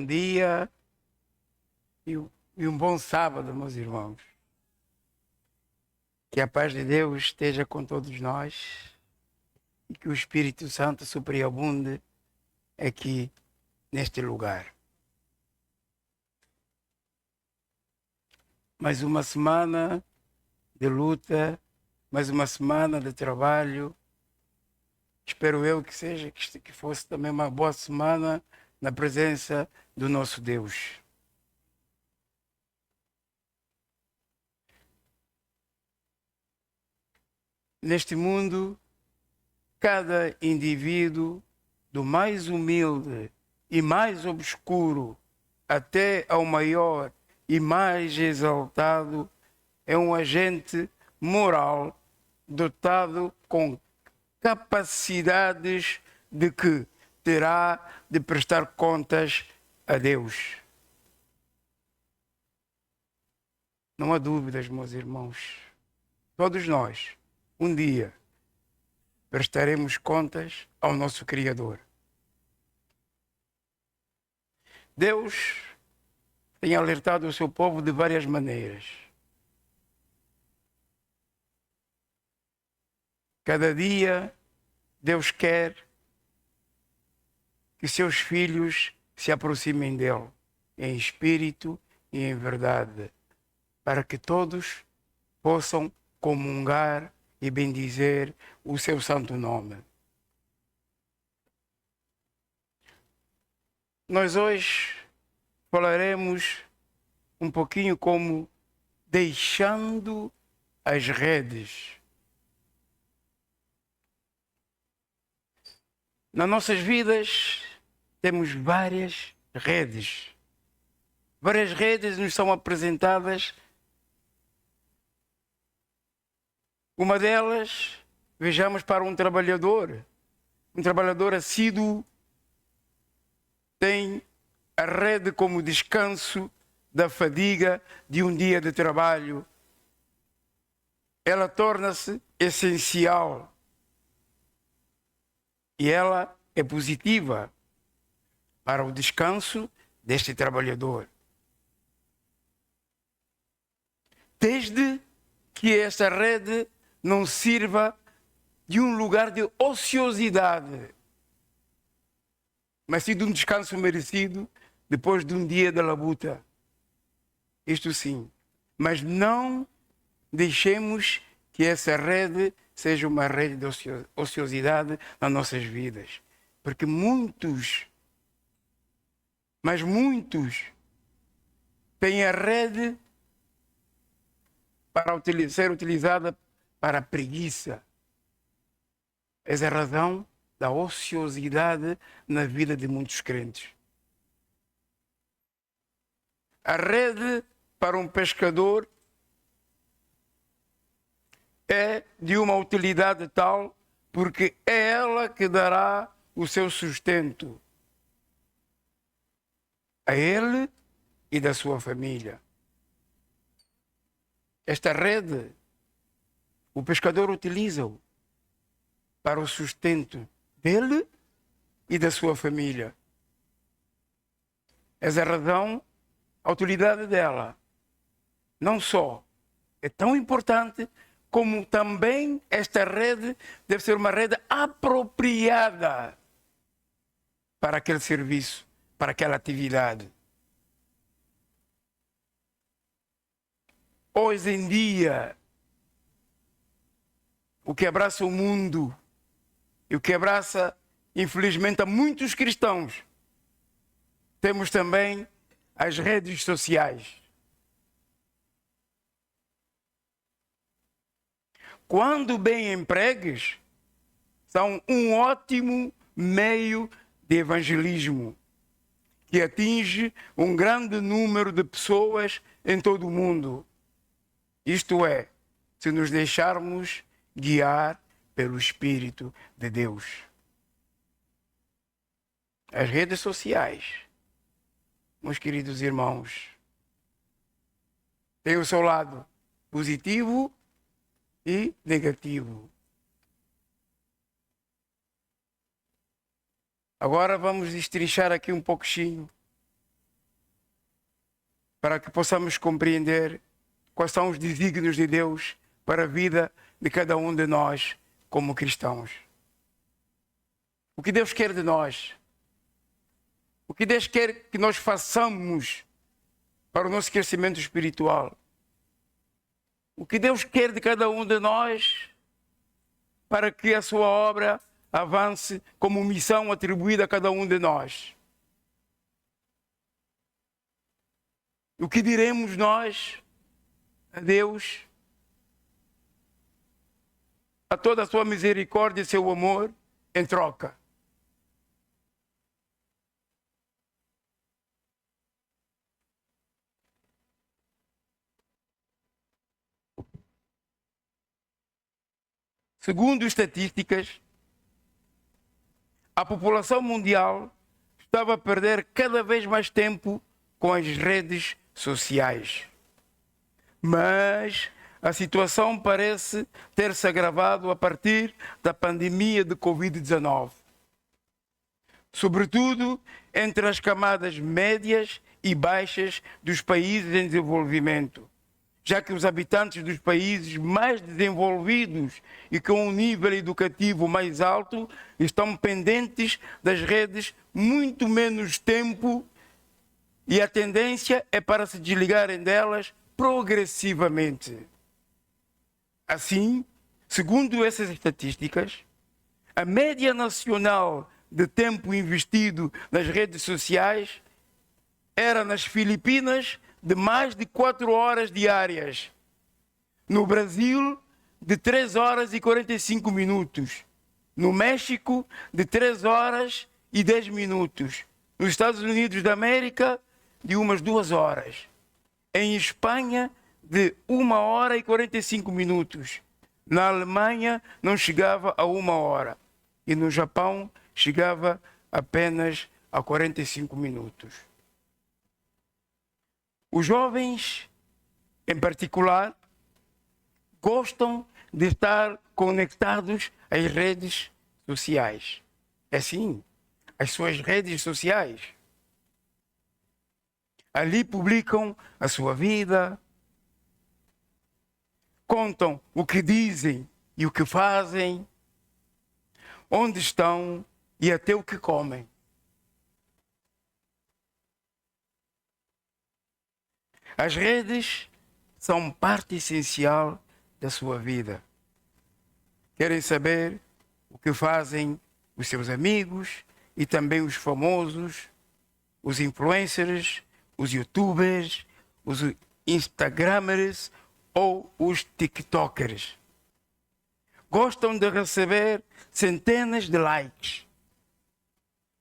dia e um bom sábado, meus irmãos. Que a paz de Deus esteja com todos nós e que o Espírito Santo superabunde aqui neste lugar. Mais uma semana de luta, mais uma semana de trabalho. Espero eu que fosse também uma boa semana na presença do nosso Deus. Neste mundo, cada indivíduo, do mais humilde e mais obscuro até ao maior e mais exaltado, é um agente moral dotado com capacidades de que terá de prestar contas a Deus. Não há dúvidas, meus irmãos. Todos nós, um dia, prestaremos contas ao nosso Criador. Deus tem alertado o seu povo de várias maneiras. Cada dia, Deus quer que seus filhos se aproximem dele, em espírito e em verdade, para que todos possam comungar e bendizer o seu santo nome. Nós hoje falaremos um pouquinho como deixando as redes. Nas nossas vidas temos várias redes. Várias redes nos são apresentadas. Uma delas, vejamos para um trabalhador assíduo, tem a rede como descanso da fadiga de um dia de trabalho. Ela torna-se essencial e ela é positiva para o descanso deste trabalhador. Desde que esta rede não sirva de um lugar de ociosidade, mas sim de um descanso merecido depois de um dia de labuta. Isto sim, mas não deixemos que essa rede seja uma rede de ociosidade nas nossas vidas. Porque muitos têm a rede para ser utilizada para a preguiça. Essa é a razão da ociosidade na vida de muitos crentes. A rede para um pescador é de uma utilidade tal porque é ela que dará o seu sustento a ele e da sua família. Esta rede, o pescador utiliza-o para o sustento dele e da sua família. Essa é a razão, a utilidade dela. Não só é tão importante, como também esta rede deve ser uma rede apropriada para aquele serviço, para aquela atividade. Hoje em dia, o que abraça o mundo e o que abraça, infelizmente, a muitos cristãos, temos também as redes sociais. Quando bem empregues, são um ótimo meio de evangelismo que atinge um grande número de pessoas em todo o mundo. Isto é, se nos deixarmos guiar pelo Espírito de Deus. As redes sociais, meus queridos irmãos, têm o seu lado positivo e negativo. Agora vamos destrinchar aqui um pouquinho para que possamos compreender quais são os desígnios de Deus para a vida de cada um de nós como cristãos. O que Deus quer de nós? O que Deus quer que nós façamos para o nosso crescimento espiritual? O que Deus quer de cada um de nós para que a sua obra avance como missão atribuída a cada um de nós? O que diremos nós a Deus, a toda a sua misericórdia e seu amor em troca? Segundo estatísticas, a população mundial estava a perder cada vez mais tempo com as redes sociais. Mas a situação parece ter se agravado a partir da pandemia de Covid-19. Sobretudo entre as camadas médias e baixas dos países em desenvolvimento, já que os habitantes dos países mais desenvolvidos e com um nível educativo mais alto estão pendentes das redes muito menos tempo e a tendência é para se desligarem delas progressivamente. Assim, segundo essas estatísticas, a média nacional de tempo investido nas redes sociais era nas Filipinas de mais de 4 horas diárias. No Brasil, de 3 horas e 45 minutos. No México, de 3 horas e 10 minutos. Nos Estados Unidos da América, de umas 2 horas. Em Espanha, de 1 hora e 45 minutos. Na Alemanha, não chegava a 1 hora. E no Japão, chegava apenas a 45 minutos. Os jovens, em particular, gostam de estar conectados às redes sociais. É sim, às suas redes sociais. Ali publicam a sua vida, contam o que dizem e o que fazem, onde estão e até o que comem. As redes são parte essencial da sua vida. Querem saber o que fazem os seus amigos e também os famosos, os influencers, os youtubers, os instagramers ou os tiktokers. Gostam de receber centenas de likes.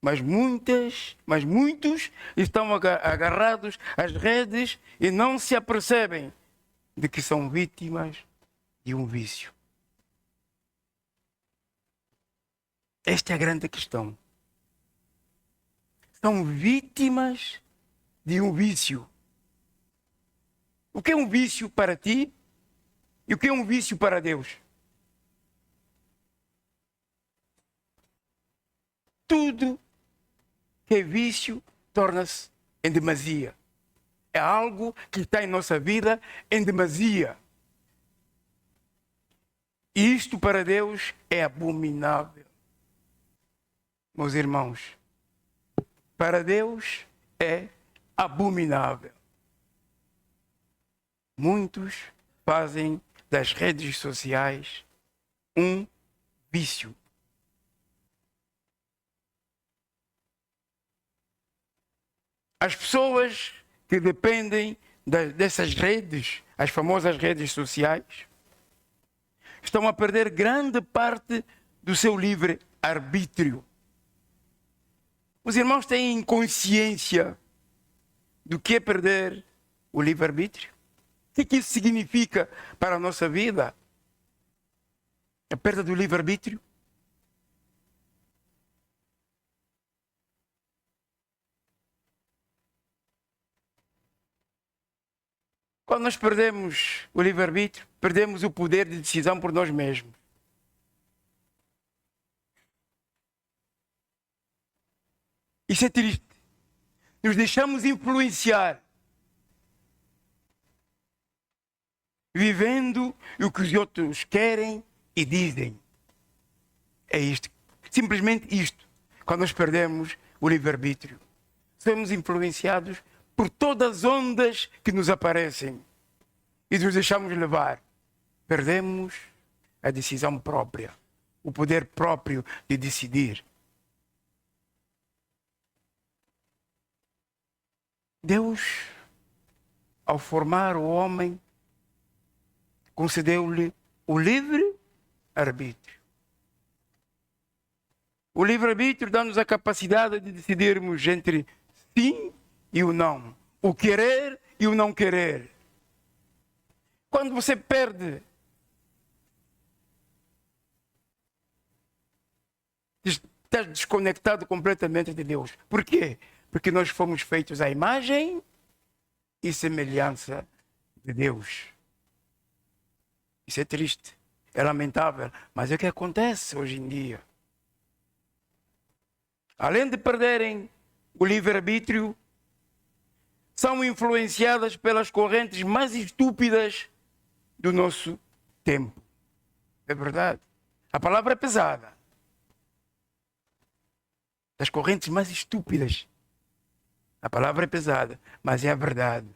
Mas muitos estão agarrados às redes e não se apercebem de que são vítimas de um vício. Esta é a grande questão. São vítimas de um vício. O que é um vício para ti e o que é um vício para Deus? Tudo que é vício torna-se em demasia. É algo que está em nossa vida em demasia. E isto para Deus é abominável. Meus irmãos, para Deus é abominável. Muitos fazem das redes sociais um vício. As pessoas que dependem dessas redes, as famosas redes sociais, estão a perder grande parte do seu livre-arbítrio. Os irmãos têm consciência do que é perder o livre-arbítrio? O que isso significa para a nossa vida? A perda do livre-arbítrio? Quando nós perdemos o livre-arbítrio, perdemos o poder de decisão por nós mesmos. Isso é triste. Nos deixamos influenciar vivendo o que os outros querem e dizem. É isto, simplesmente isto. Quando nós perdemos o livre-arbítrio, somos influenciados por todas as ondas que nos aparecem e nos deixamos levar. Perdemos a decisão própria, o poder próprio de decidir. Deus, ao formar o homem, concedeu-lhe o livre-arbítrio. O livre-arbítrio dá-nos a capacidade de decidirmos entre sim e o não, o querer e o não querer. Quando você perde, estás desconectado completamente de Deus. Por quê? Porque nós fomos feitos à imagem e semelhança de Deus. Isso é triste, é lamentável, mas é o que acontece hoje em dia. Além de perderem o livre-arbítrio, são influenciadas pelas correntes mais estúpidas do nosso tempo. É verdade. A palavra é pesada. Das correntes mais estúpidas. A palavra é pesada, mas é a verdade.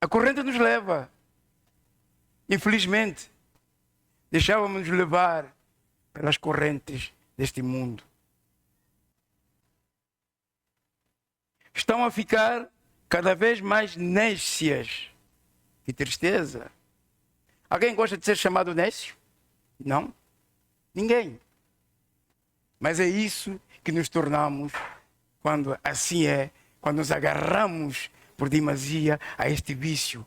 A corrente nos leva. Infelizmente, deixávamos nos levar pelas correntes deste mundo. Estão a ficar cada vez mais nécias. Que tristeza. Alguém gosta de ser chamado nécio? Não? Ninguém. Mas é isso que nos tornamos quando assim é, quando nos agarramos por demasia a este vício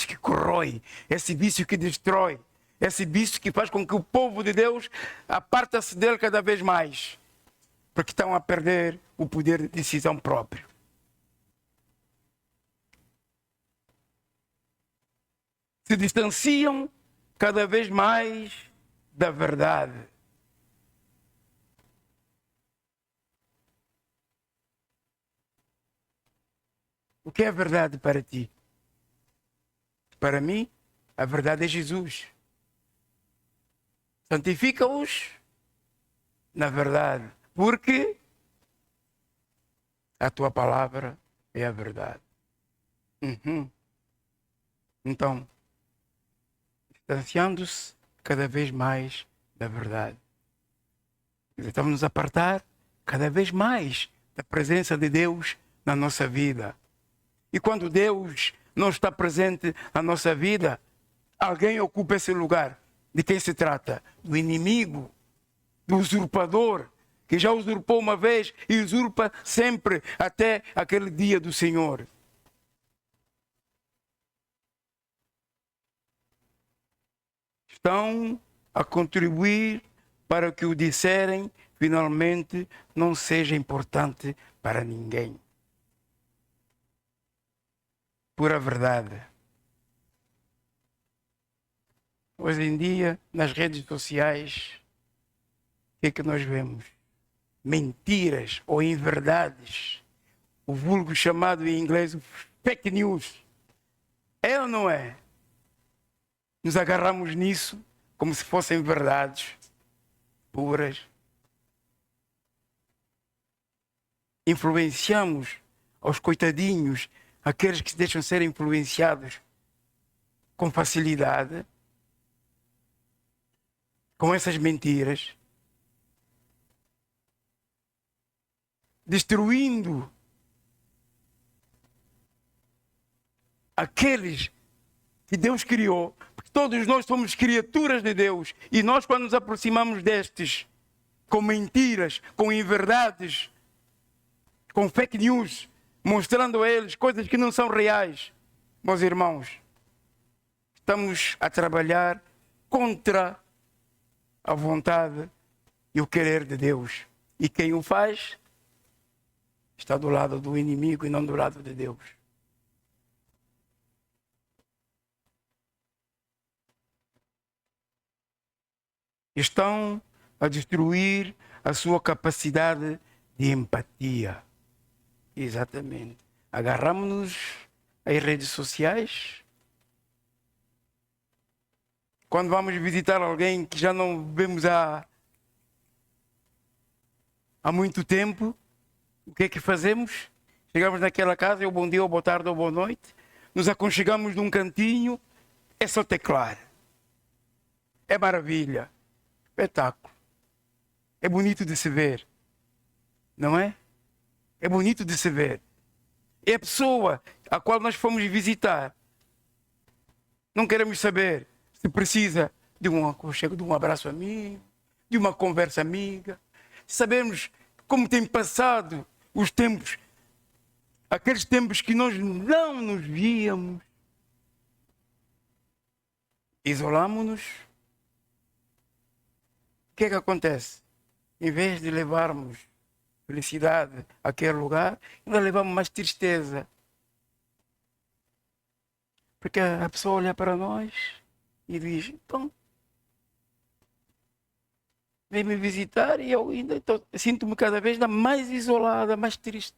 que corrói, esse vício que destrói, esse vício que faz com que o povo de Deus aparta-se dele cada vez mais, porque estão a perder o poder de decisão próprio. Se distanciam cada vez mais da verdade. O que é a verdade para ti? Para mim, a verdade é Jesus. Santifica-os na verdade, porque a tua palavra é a verdade. Então, distanciando-se cada vez mais da verdade. Estamos nos apartar cada vez mais da presença de Deus na nossa vida. E quando Deus não está presente na nossa vida, alguém ocupa esse lugar. De quem se trata? Do inimigo, do usurpador, que já usurpou uma vez e usurpa sempre até aquele dia do Senhor. Estão a contribuir para que o disserem finalmente não seja importante para ninguém. Pura verdade. Hoje em dia, nas redes sociais, o que nós vemos? Mentiras ou inverdades. O vulgo chamado em inglês fake news. É ou não é? Nos agarramos nisso como se fossem verdades puras. Influenciamos aos coitadinhos, aqueles que se deixam ser influenciados com facilidade, com essas mentiras, destruindo aqueles que Deus criou, porque todos nós somos criaturas de Deus, e nós, quando nos aproximamos destes, com mentiras, com inverdades, com fake news, mostrando a eles coisas que não são reais, meus irmãos, estamos a trabalhar contra a vontade e o querer de Deus. E quem o faz está do lado do inimigo e não do lado de Deus. Estão a destruir a sua capacidade de empatia. Exatamente. Agarramos-nos as redes sociais. Quando vamos visitar alguém que já não vemos há muito tempo, o que é que fazemos? Chegamos naquela casa, é o bom dia, ou boa tarde, ou boa noite, nos aconchegamos num cantinho, é só teclar. É maravilha, espetáculo. É bonito de se ver, não é? É bonito de se ver. É a pessoa a qual nós fomos visitar. Não queremos saber se precisa de um aconchego, de um abraço amigo, de uma conversa amiga. Sabemos como tem passado os tempos, aqueles tempos que nós não nos víamos. Isolamos-nos. O que é que acontece? Em vez de levarmos felicidade àquele lugar, ainda levamos mais tristeza. Porque a pessoa olha para nós e diz, então, vem me visitar e eu ainda sinto-me cada vez mais isolada, mais triste.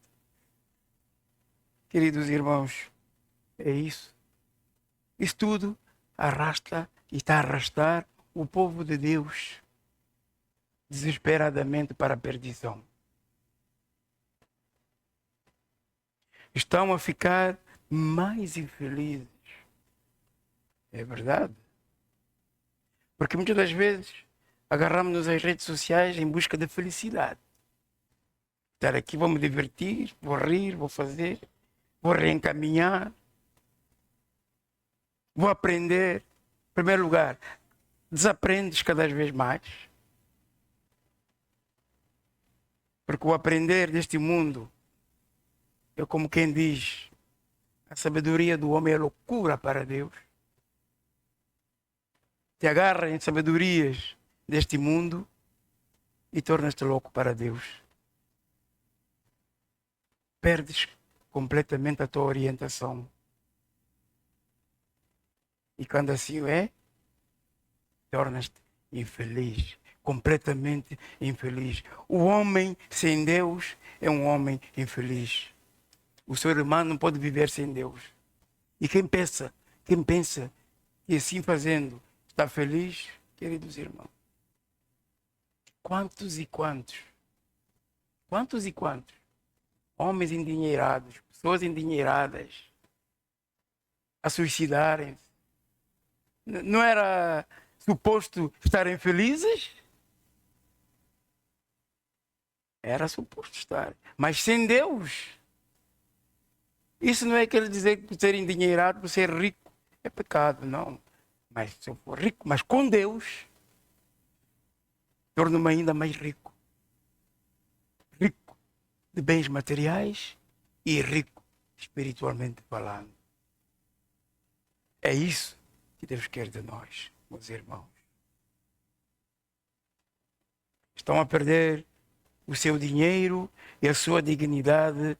Queridos irmãos, é isso. Isso tudo arrasta e está a arrastar o povo de Deus desesperadamente para a perdição. Estão a ficar mais infelizes. É verdade. Porque muitas das vezes agarramos-nos às redes sociais em busca de felicidade. Estar aqui, vou me divertir, vou rir, vou fazer, vou reencaminhar, vou aprender. Em primeiro lugar, desaprendes cada vez mais. Porque o aprender deste mundo é como quem diz, a sabedoria do homem é loucura para Deus. Te agarra em sabedorias deste mundo e tornas-te louco para Deus. Perdes completamente a tua orientação. E quando assim é, tornas-te infeliz, completamente infeliz. O homem sem Deus é um homem infeliz. O ser humano não pode viver sem Deus. E quem pensa que assim fazendo está feliz, queridos irmãos, quantos e quantos homens endinheirados, pessoas endinheiradas a suicidarem-se. Não era suposto estarem felizes? Era suposto estar. Mas sem Deus. Isso não é quer dizer que ser endinheirado, por ser rico, é pecado, não. Mas se eu for rico, mas com Deus, torno-me ainda mais rico. Rico de bens materiais e rico espiritualmente falando. É isso que Deus quer de nós, meus irmãos. Estão a perder o seu dinheiro e a sua dignidade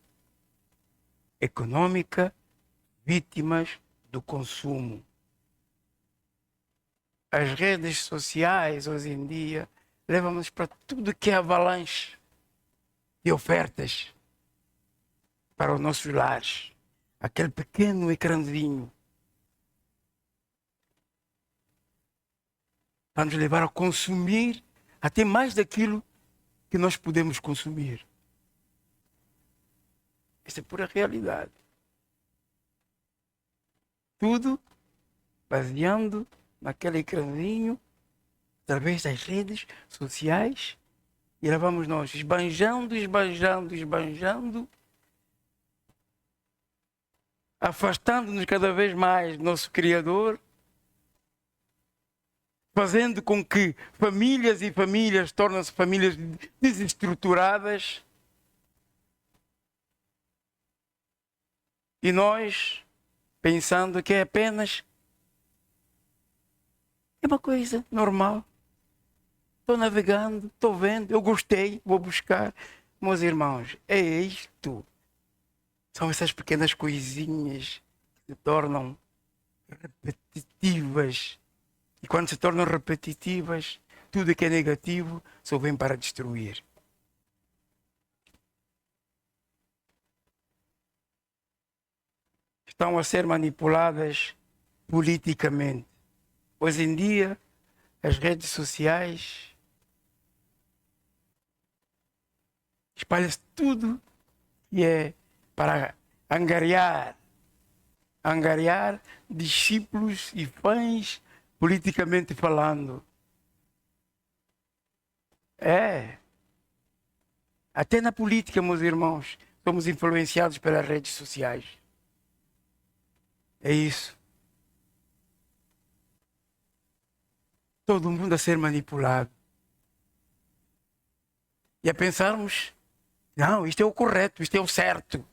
econômica, vítimas do consumo. As redes sociais, hoje em dia, levam-nos para tudo que é avalanche de ofertas para os nossos lares. Aquele pequeno ecrãzinho. Para nos levar a consumir até mais daquilo que nós podemos consumir. Essa é pura realidade. Tudo baseando naquele ecrãzinho, através das redes sociais, e lá vamos nós, esbanjando, afastando-nos cada vez mais do nosso Criador, fazendo com que famílias e famílias tornem-se famílias desestruturadas. E nós, pensando que é apenas uma coisa normal. Estou navegando, estou vendo, eu gostei, vou buscar. Meus irmãos, é isto. São essas pequenas coisinhas que se tornam repetitivas. E quando se tornam repetitivas, tudo que é negativo só vem para destruir. estão a ser manipuladas politicamente. Hoje em dia, as redes sociais espalha-se tudo que é para angariar discípulos e fãs politicamente falando. Até na política, meus irmãos, somos influenciados pelas redes sociais. É isso. Todo mundo a ser manipulado. E a pensarmos, não, isto é o correto, isto é o certo.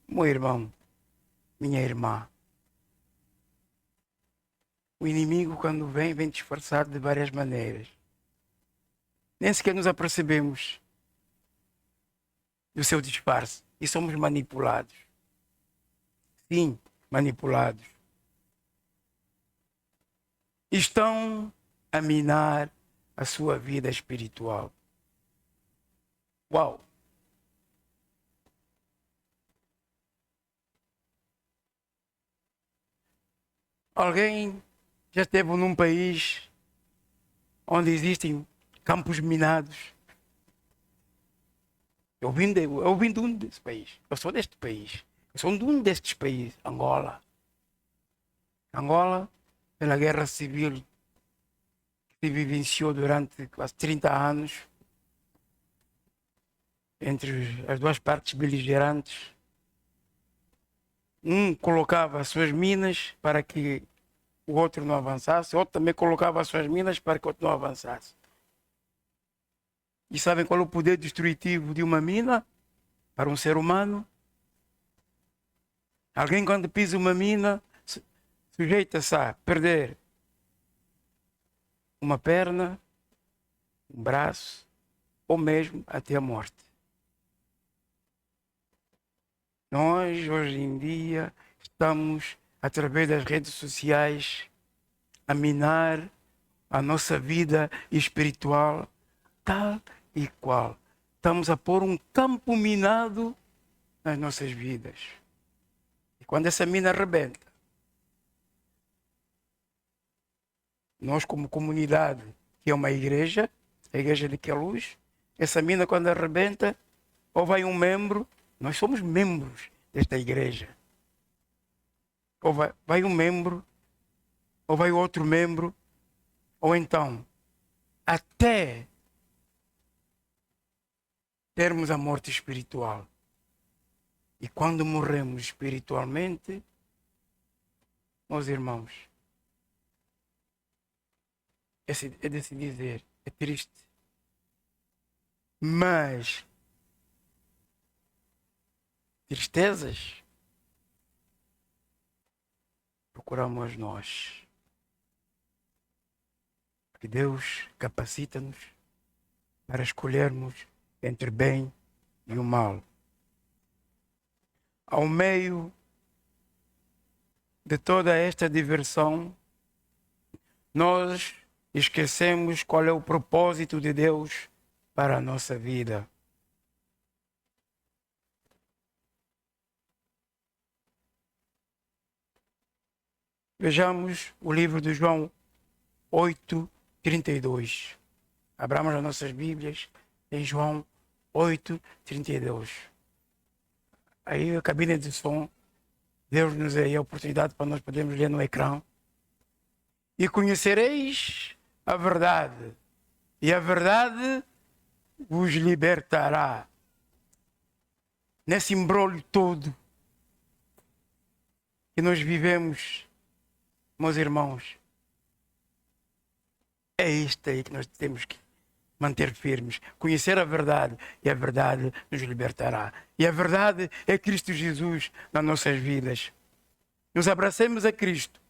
Meu irmão, minha irmã, o inimigo quando vem disfarçado de várias maneiras. Nem sequer nos apercebemos do seu disfarce e somos manipulados. Sim, manipulados. Estão a minar a sua vida espiritual. Uau! Alguém já esteve num país onde existem campos minados? Eu vim de um desse país. Eu sou deste país. Eu sou de um destes países, Angola. Angola, pela guerra civil que se vivenciou durante quase 30 anos entre as duas partes beligerantes. Um colocava as suas minas para que o outro não avançasse, o outro também colocava as suas minas para que o outro não avançasse. E sabem qual é o poder destrutivo de uma mina para um ser humano? Alguém quando pisa uma mina sujeita-se a perder uma perna, um braço ou mesmo até a morte. Nós, hoje em dia, estamos, através das redes sociais, a minar a nossa vida espiritual tal e qual. Estamos a pôr um campo minado nas nossas vidas. E quando essa mina arrebenta, nós como comunidade, que é uma igreja, a igreja de Queluz, essa mina quando arrebenta, ou vai um membro, nós somos membros desta igreja, ou vai um membro, ou vai outro membro, ou então, até termos a morte espiritual. E quando morremos espiritualmente, meus irmãos, é de se dizer, é triste. Mas tristezas procuramos nós. Porque Deus capacita-nos para escolhermos entre o bem e o mal. Ao meio de toda esta diversão, nós esquecemos qual é o propósito de Deus para a nossa vida. Vejamos o livro de João 8:32. Abramos as nossas Bíblias em João 8:32. Aí a cabine de som, Deus nos deu a oportunidade para nós podermos ler no ecrã. E conhecereis a verdade, e a verdade vos libertará. Nesse embrolho todo que nós vivemos, meus irmãos, é isto aí que nós temos que manter firmes. Conhecer a verdade, e a verdade nos libertará. E a verdade é Cristo Jesus nas nossas vidas. Nos abracemos a Cristo.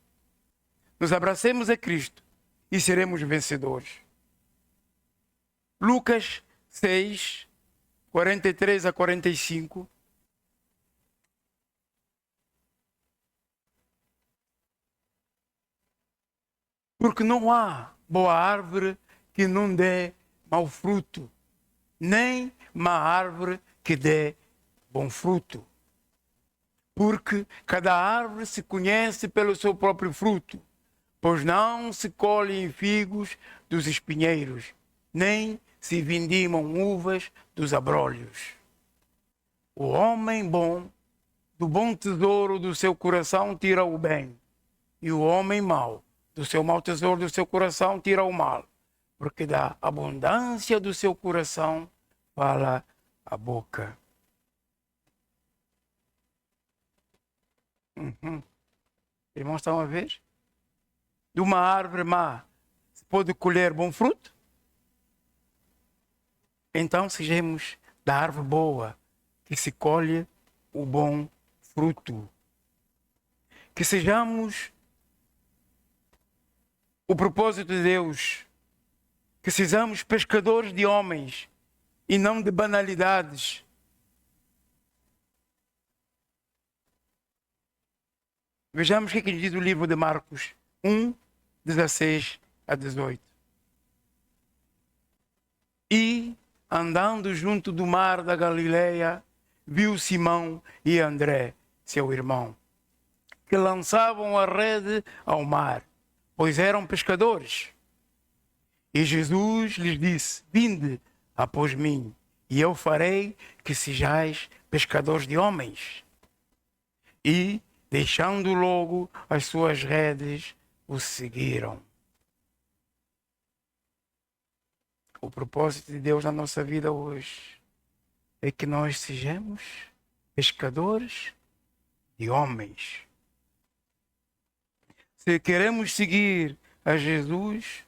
Nos abracemos a Cristo e seremos vencedores. Lucas 6, 43 a 45. Porque não há boa árvore que não dê mau fruto, nem má árvore que dê bom fruto. Porque cada árvore se conhece pelo seu próprio fruto, pois não se colhem figos dos espinheiros, nem se vindimam uvas dos abrolhos. O homem bom, do bom tesouro do seu coração, tira o bem, e o homem mau, do seu mau tesouro do seu coração, tira o mal, porque da abundância do seu coração fala a boca. Irmãos, estão a ver? De uma árvore má se pode colher bom fruto? Então sejamos da árvore boa, que se colhe o bom fruto. Que sejamos o propósito de Deus, que sejamos pescadores de homens e não de banalidades. Vejamos o que diz o livro de Marcos 1, 16 a 18. E, andando junto do mar da Galileia, viu Simão e André, seu irmão, que lançavam a rede ao mar, pois eram pescadores. E Jesus lhes disse: vinde após mim, e eu farei que sejais pescadores de homens. E, deixando logo as suas redes, o seguiram. O propósito de Deus na nossa vida hoje é que nós sejamos pescadores de homens. Se queremos seguir a Jesus,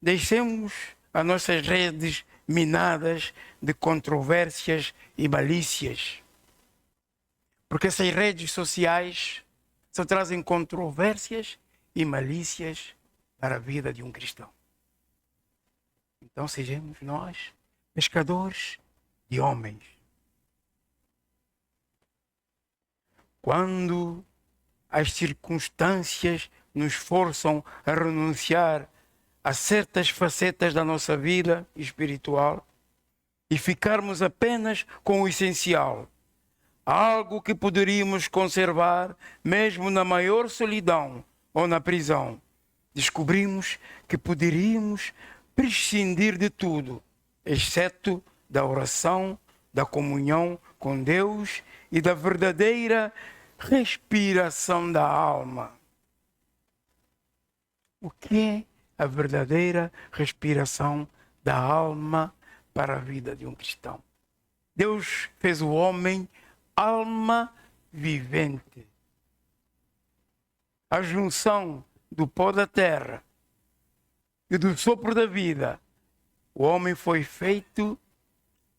deixemos as nossas redes minadas de controvérsias e malícias. Porque essas redes sociais só trazem controvérsias e malícias para a vida de um cristão. Então sejamos nós pescadores de homens. Quando as circunstâncias nos forçam a renunciar a certas facetas da nossa vida espiritual e ficarmos apenas com o essencial, algo que poderíamos conservar mesmo na maior solidão ou na prisão, descobrimos que poderíamos prescindir de tudo, exceto da oração, da comunhão com Deus e da verdadeira respiração da alma. O que é a verdadeira respiração da alma para a vida de um cristão? Deus fez o homem alma vivente. A junção do pó da terra e do sopro da vida, o homem foi feito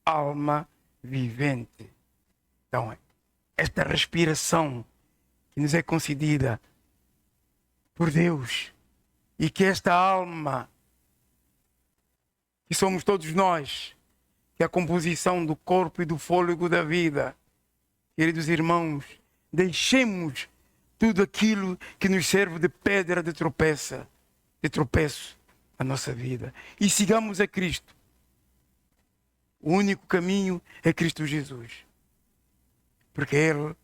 alma vivente. Então, esta respiração que nos é concedida por Deus, e que esta alma, que somos todos nós, que é a composição do corpo e do fôlego da vida, queridos irmãos, deixemos tudo aquilo que nos serve de pedra de tropeço na nossa vida e sigamos a Cristo. O único caminho é Cristo Jesus, porque Ele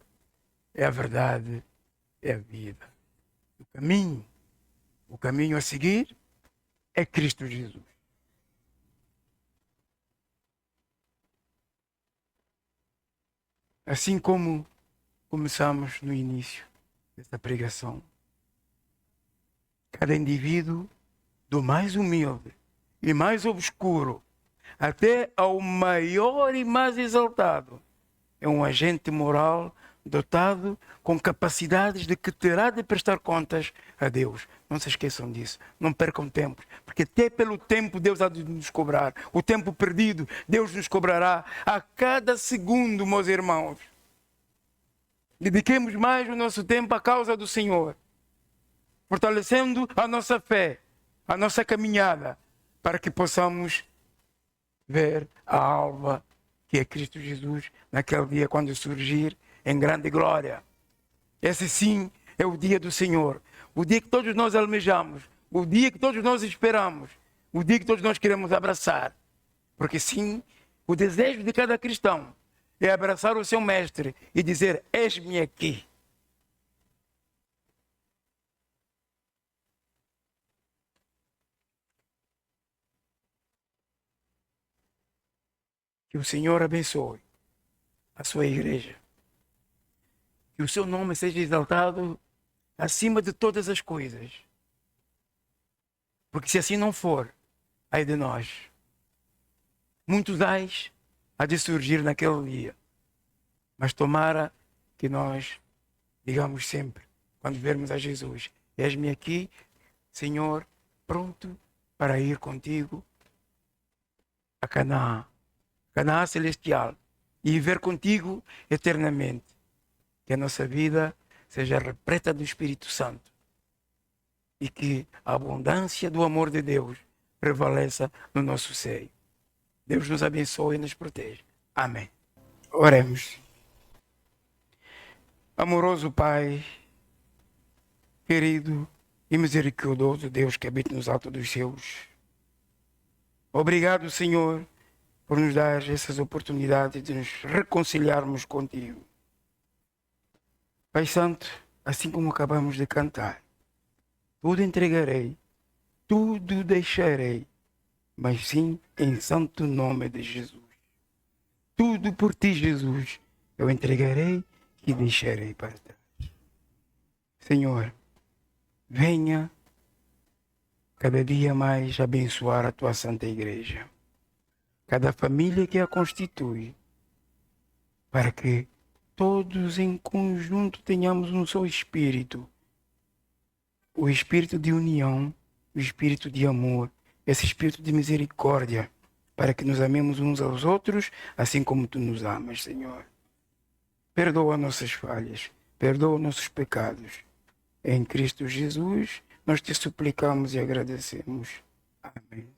é a verdade, é a vida. O caminho a seguir é Cristo Jesus. Assim como começamos no início desta pregação, cada indivíduo, do mais humilde e mais obscuro até ao maior e mais exaltado, é um agente moral dotado com capacidades de que terá de prestar contas a Deus. Não se esqueçam disso. Não percam tempo. Porque até pelo tempo Deus há de nos cobrar. O tempo perdido Deus nos cobrará a cada segundo, meus irmãos. Dediquemos mais o nosso tempo à causa do Senhor, fortalecendo a nossa fé, a nossa caminhada, para que possamos ver a alva que é Cristo Jesus naquele dia quando surgir em grande glória. Esse sim é o dia do Senhor, o dia que todos nós almejamos, o dia que todos nós esperamos, o dia que todos nós queremos abraçar. Porque sim, o desejo de cada cristão é abraçar o seu mestre e dizer: eis-me aqui. Que o Senhor abençoe a sua igreja. Que o seu nome seja exaltado acima de todas as coisas. Porque se assim não for, ai de nós. Muitos ais há de surgir naquele dia. Mas tomara que nós digamos sempre, quando vermos a Jesus: eis-me aqui, Senhor, pronto para ir contigo a Canaã, Canaã celestial, e viver contigo eternamente. Que a nossa vida seja repleta do Espírito Santo e que a abundância do amor de Deus prevaleça no nosso seio. Deus nos abençoe e nos proteja. Amém. Oremos. Amoroso Pai, querido e misericordioso Deus que habita nos altos dos céus, obrigado, Senhor, por nos dar essas oportunidades de nos reconciliarmos contigo. Pai Santo, assim como acabamos de cantar, tudo entregarei, tudo deixarei, mas sim em santo nome de Jesus. Tudo por ti, Jesus, eu entregarei e deixarei para trás. Senhor, venha cada dia mais abençoar a tua santa igreja, cada família que a constitui, para que todos em conjunto tenhamos um só espírito, o espírito de união, o espírito de amor, esse espírito de misericórdia, para que nos amemos uns aos outros, assim como tu nos amas, Senhor. Perdoa nossas falhas, perdoa nossos pecados. Em Cristo Jesus, nós te suplicamos e agradecemos. Amém.